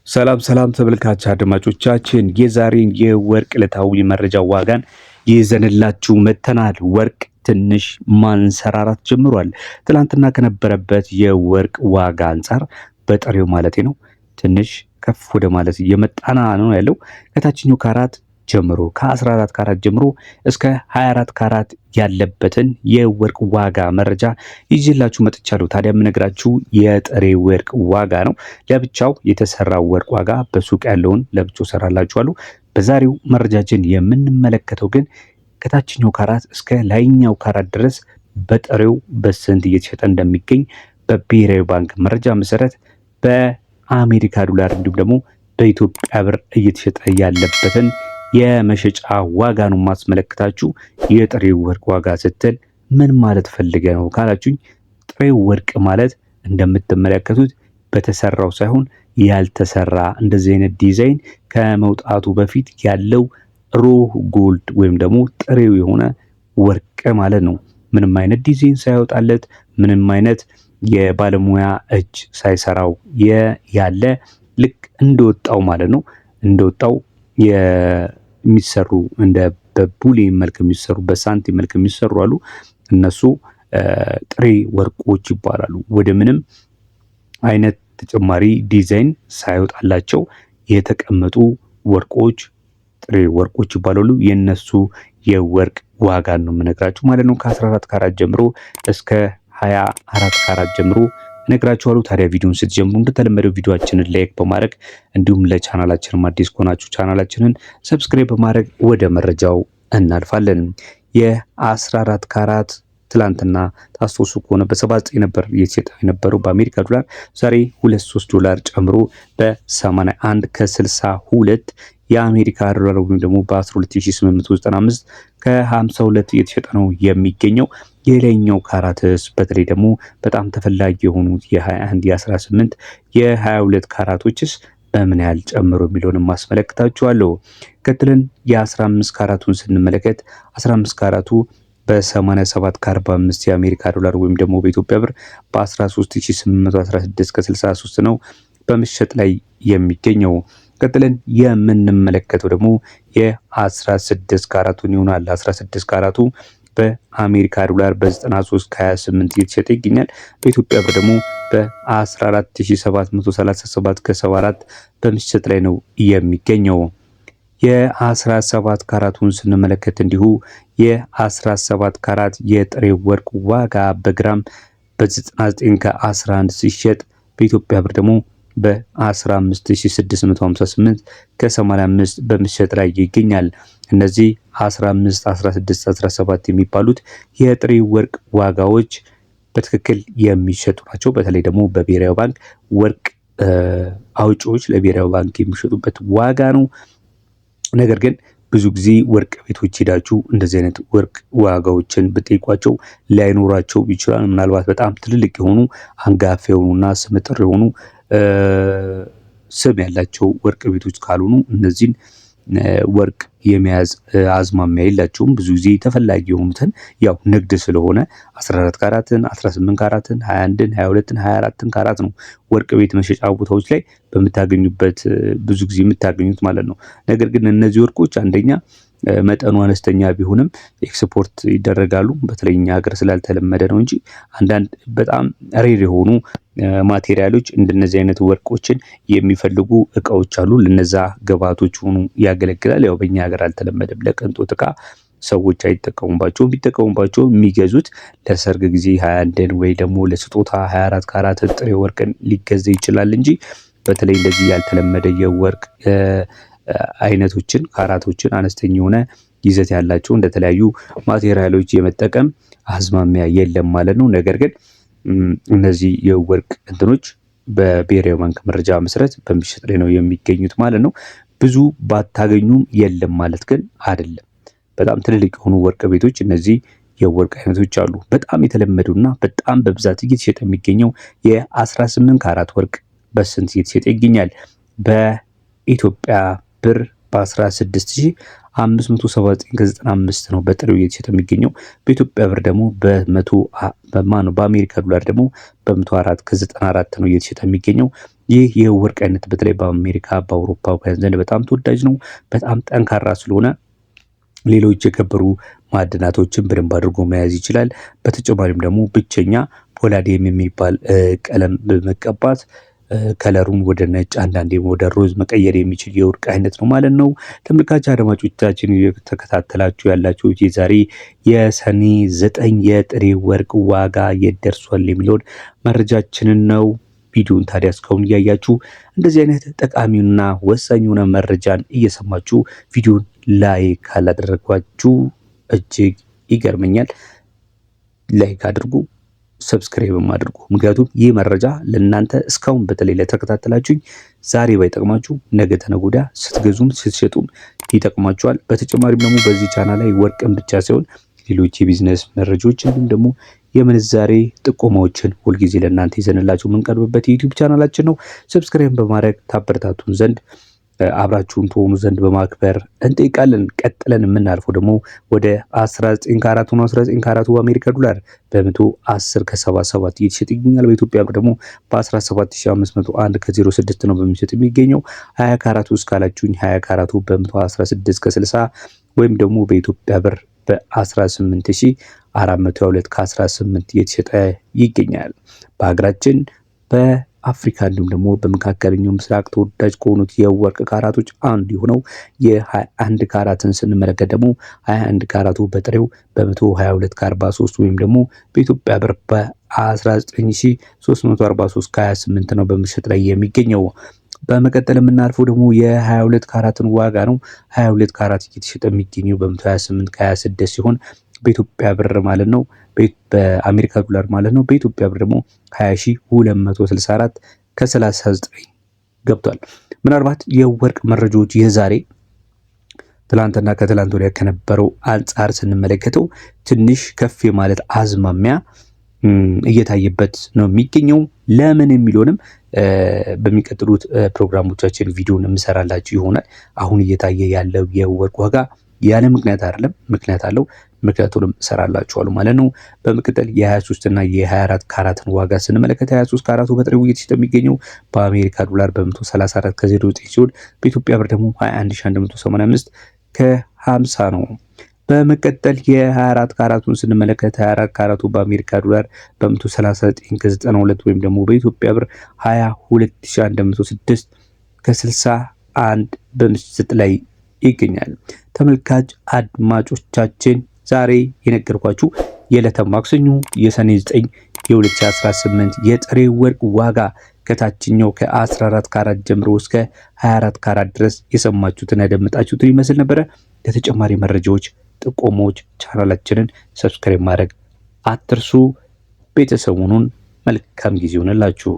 ሰላም ሰላም ተመልካች አድማጮቻችን የዛሬን የወርቅ ዕለታዊ መረጃ ዋጋን ይዘንላችሁ መተናል። ወርቅ ትንሽ ማንሰራራት ጀምሯል። ትላንትና ከነበረበት የወርቅ ዋጋ አንጻር በጥሬው ማለቴ ነው ትንሽ ከፍ ወደ ማለት እየመጣና ነው ያለው። ከታችኛው ካራት ጀምሮ ከ14 ካራት ጀምሮ እስከ 24 ካራት ያለበትን የወርቅ ዋጋ መረጃ ይዤላችሁ መጥቻለሁ። ታዲያ የምነግራችሁ የጥሬ ወርቅ ዋጋ ነው። ለብቻው የተሰራው ወርቅ ዋጋ በሱቅ ያለውን ለብቻው ሰራላችኋለሁ። በዛሬው መረጃችን የምንመለከተው ግን ከታችኛው ካራት እስከ ላይኛው ካራት ድረስ በጥሬው በስንት እየተሸጠ እንደሚገኝ በብሔራዊ ባንክ መረጃ መሰረት በአሜሪካ ዶላር እንዲሁም ደግሞ በኢትዮጵያ ብር እየተሸጠ ያለበትን የመሸጫ ዋጋ ነው ማስመለከታችሁ። የጥሬ ወርቅ ዋጋ ስትል ምን ማለት ፈልገ ነው ካላችሁኝ፣ ጥሬ ወርቅ ማለት እንደምትመለከቱት በተሰራው ሳይሆን ያልተሰራ እንደዚህ አይነት ዲዛይን ከመውጣቱ በፊት ያለው ሮህ ጎልድ ወይም ደግሞ ጥሬው የሆነ ወርቅ ማለት ነው። ምንም አይነት ዲዛይን ሳይወጣለት ምንም አይነት የባለሙያ እጅ ሳይሰራው ያለ ልክ እንደወጣው ማለት ነው። እንደወጣው የሚሰሩ እንደ በቡሌ መልክ የሚሰሩ በሳንቲም መልክ የሚሰሩ አሉ። እነሱ ጥሬ ወርቆች ይባላሉ። ወደ ምንም አይነት ተጨማሪ ዲዛይን ሳይወጣላቸው የተቀመጡ ወርቆች ጥሬ ወርቆች ይባላሉ። የነሱ የወርቅ ዋጋ ነው የምነግራችሁ ማለት ነው። ከ14 ካራት ጀምሮ እስከ 24 ካራት ጀምሮ እነግራችኋለሁ። ታዲያ ቪዲዮውን ስትጀምሩ እንደተለመደው ቪዲዮአችንን ላይክ በማድረግ እንዲሁም ለቻናላችንም አዲስ ከሆናችሁ ቻናላችንን ሰብስክራይብ በማድረግ ወደ መረጃው እናልፋለን። የ14 ካራት ትላንትና ታስታውሱ ከሆነ በ79 ነበር እየተሸጠ የነበረው በአሜሪካ ዶላር። ዛሬ 23 ዶላር ጨምሮ በ81 ከ62 የአሜሪካ ዶላር ወይም ደግሞ በ12895 ከ52 እየተሸጠ ነው የሚገኘው። የላይኛው ካራትስ በተለይ ደግሞ በጣም ተፈላጊ የሆኑት የ21 የ18 የ22 ካራቶችስ በምን ያህል ጨምሮ የሚለውን ማስመለከታችኋለሁ። ቀጥለን የ15 ካራቱን ስንመለከት 15 ካራቱ በ87 ከ45 የአሜሪካ ዶላር ወይም ደግሞ በኢትዮጵያ ብር በ13816 ከ63 ነው በመሸጥ ላይ የሚገኘው። ቀጥለን የምንመለከተው ደግሞ የ16 ካራቱን ይሆናል። 16 ካራቱ በአሜሪካ ዶላር በ93 ከ28 እየተሸጠ ይገኛል። በኢትዮጵያ ብር ደግሞ በ14737 ከ74 በመሸጥ ላይ ነው የሚገኘው። የ17 ካራቱን ስንመለከት እንዲሁ የ17 ካራት የጥሬ ወርቅ ዋጋ በግራም በ99 ከ11 ሲሸጥ በኢትዮጵያ ብር ደግሞ በ15658 ከ85 በመሸጥ ላይ ይገኛል። እነዚህ 15፣ 16፣ 17 የሚባሉት የጥሬ ወርቅ ዋጋዎች በትክክል የሚሸጡ ናቸው። በተለይ ደግሞ በብሔራዊ ባንክ ወርቅ አውጪዎች ለብሔራዊ ባንክ የሚሸጡበት ዋጋ ነው። ነገር ግን ብዙ ጊዜ ወርቅ ቤቶች ሄዳችሁ እንደዚህ አይነት ወርቅ ዋጋዎችን ብጠይቋቸው ላይኖራቸው ይችላል። ምናልባት በጣም ትልልቅ የሆኑ አንጋፋ የሆኑና ስመጥር የሆኑ ስም ያላቸው ወርቅ ቤቶች ካልሆኑ እነዚህን ወርቅ የመያዝ አዝማሚያ የላቸውም። ብዙ ጊዜ ተፈላጊ የሆኑትን ያው ንግድ ስለሆነ 14 ካራትን፣ 18 ካራትን፣ 21ን፣ 22ን፣ 24ን ካራት ነው ወርቅ ቤት መሸጫ ቦታዎች ላይ በምታገኙበት ብዙ ጊዜ የምታገኙት ማለት ነው። ነገር ግን እነዚህ ወርቆች አንደኛ መጠኑ አነስተኛ ቢሆንም ኤክስፖርት ይደረጋሉ። በተለይ እኛ ሀገር ስላልተለመደ ነው እንጂ አንዳንድ በጣም ሬር የሆኑ ማቴሪያሎች እንደነዚህ አይነት ወርቆችን የሚፈልጉ እቃዎች አሉ። ለነዛ ግብአቶች ሆኑ ያገለግላል። ያው በእኛ ሀገር አልተለመደም። ለቅንጦት እቃ ሰዎች አይጠቀሙባቸውም። ቢጠቀሙባቸው የሚገዙት ለሰርግ ጊዜ 21ን ወይ ደግሞ ለስጦታ 24 ካራት ጥሬ ወርቅን ሊገዛ ይችላል እንጂ በተለይ እንደዚህ ያልተለመደ የወርቅ አይነቶችን ካራቶችን አነስተኛ የሆነ ይዘት ያላቸው እንደተለያዩ ማቴሪያሎች የመጠቀም አዝማሚያ የለም ማለት ነው። ነገር ግን እነዚህ የወርቅ እንትኖች በብሔራዊ ባንክ መረጃ መሰረት በሚሸጥ ላይ ነው የሚገኙት ማለት ነው። ብዙ ባታገኙም የለም ማለት ግን አይደለም። በጣም ትልልቅ የሆኑ ወርቅ ቤቶች እነዚህ የወርቅ አይነቶች አሉ። በጣም የተለመዱና በጣም በብዛት እየተሸጠ የሚገኘው የ18 ካራት ወርቅ በስንት እየተሸጠ ይገኛል? በኢትዮጵያ ብር በ16000 579.95 ነው በጥሬው እየተሸጠ የሚገኘው። በኢትዮጵያ ብር ደግሞ በአሜሪካ ዶላር ደግሞ በ104.94 ነው እየተሸጠ የሚገኘው። ይህ የወርቅ አይነት በተለይ በአሜሪካ በአውሮፓውያን ዘንድ በጣም ተወዳጅ ነው። በጣም ጠንካራ ስለሆነ ሌሎች የከበሩ ማዕድናቶችን በደንብ አድርጎ መያዝ ይችላል። በተጨማሪም ደግሞ ብቸኛ ፖላዲየም የሚባል ቀለም በመቀባት ከለሩን ወደ ነጭ አንዳንዴም ወደ ሮዝ መቀየር የሚችል የወርቅ አይነት ነው ማለት ነው። ተመልካች አድማጮቻችን የተከታተላችሁ ያላችሁ የዛሬ የሰኔ 9 የጥሬ ወርቅ ዋጋ የደርሷል የሚለውን መረጃችንን ነው። ቪዲዮን ታዲያ እስካሁን እያያችሁ እንደዚህ አይነት ጠቃሚና ወሳኝ የሆነ መረጃን እየሰማችሁ ቪዲዮን ላይክ ካላደረጋችሁ እጅግ ይገርመኛል። ላይክ አድርጉ፣ ሰብስክራይብም አድርጉ። ምክንያቱም ይህ መረጃ ለእናንተ እስካሁን በተለይ ለተከታተላችሁኝ ዛሬ ባይጠቅማችሁ ነገ ተነገ ወዲያ ስትገዙም ስትሸጡም ይጠቅማችኋል። በተጨማሪም ደግሞ በዚህ ቻናል ላይ ወርቅን ብቻ ሳይሆን ሌሎች የቢዝነስ መረጃዎች እንዲሁም ደግሞ የምንዛሬ ጥቆማዎችን ሁልጊዜ ለእናንተ ይዘንላችሁ የምንቀርብበት የዩቲዩብ ቻናላችን ነው። ሰብስክራይብ በማድረግ ታበረታቱን ዘንድ አብራችሁን ትሆኑ ዘንድ በማክበር እንጠይቃለን። ቀጥለን የምናልፈው ደግሞ ወደ 19 ካራቱ ነው። 19 ካራቱ በአሜሪካ ዶላር በ110.77 እየተሸጠ ይገኛል። በኢትዮጵያ ብር ደግሞ በ17501 ከ06 ነው በሚሸጥ የሚገኘው። 20 ካራቱ እስካላችሁኝ 20 ካራቱ በ116 ከ60 ወይም ደግሞ በኢትዮጵያ ብር በ18402 ከ18 እየተሸጠ ይገኛል። በሀገራችን በአፍሪካ እንዲሁም ደግሞ በመካከለኛው ምስራቅ ተወዳጅ ከሆኑት የወርቅ ካራቶች አንዱ የሆነው የ21 ካራትን ስንመለከት ደግሞ 21 ካራቱ በጥሬው በ122 ከ43 ወይም ደግሞ በኢትዮጵያ ብር በ19343 ከ28 ነው በመሸጥ ላይ የሚገኘው። በመቀጠል የምናልፈው ደግሞ የ22 ካራትን ዋጋ ነው። 22 ካራት እየተሸጠ የሚገኘው በ128 ከ26 ሲሆን በኢትዮጵያ ብር ማለት ነው በአሜሪካ ዶላር ማለት ነው። በኢትዮጵያ ብር ደግሞ 20264 ከ39 ገብቷል። ምናልባት የወርቅ መረጃዎች የዛሬ ትላንትና ከትላንት ወዲያ ከነበረው አንጻር ስንመለከተው ትንሽ ከፍ ማለት አዝማሚያ እየታየበት ነው የሚገኘው። ለምን የሚለውንም በሚቀጥሉት ፕሮግራሞቻችን ቪዲዮን እንሰራላችሁ ይሆናል። አሁን እየታየ ያለው የወርቅ ዋጋ ያለ ምክንያት አይደለም፣ ምክንያት አለው። ምክንያቱንም እሰራላችኋለሁ ማለት ነው። በመቀጠል የ23 እና የ24 ካራትን ዋጋ ስንመለከት 23 ካራቱ በጥሬው እየተሸጠ የሚገኘው በአሜሪካ ዶላር በ134 ከ09 ሲሆን በኢትዮጵያ ብር ደግሞ 21185 ከ50 ነው። በመቀጠል የ24 ካራቱን ስንመለከት 24 ካራቱ በአሜሪካ ዶላር በ139 ከ92 ወይም ደግሞ በኢትዮጵያ ብር 22106 ከ61 በምሽጥ ላይ ይገኛል። ተመልካች አድማጮቻችን ዛሬ የነገርኳችሁ የዕለተ ማክሰኞ የሰኔ 9 የ2018 የጥሬ ወርቅ ዋጋ ከታችኛው ከ14 ካራት ጀምሮ እስከ 24 ካራት ድረስ የሰማችሁትን ያደመጣችሁትን ይመስል ነበረ። ለተጨማሪ መረጃዎች ጥቆሞች ቻናላችንን ሰብስክራይብ ማድረግ አትርሱ። ቤተሰቡን መልካም ጊዜ ይሁንላችሁ።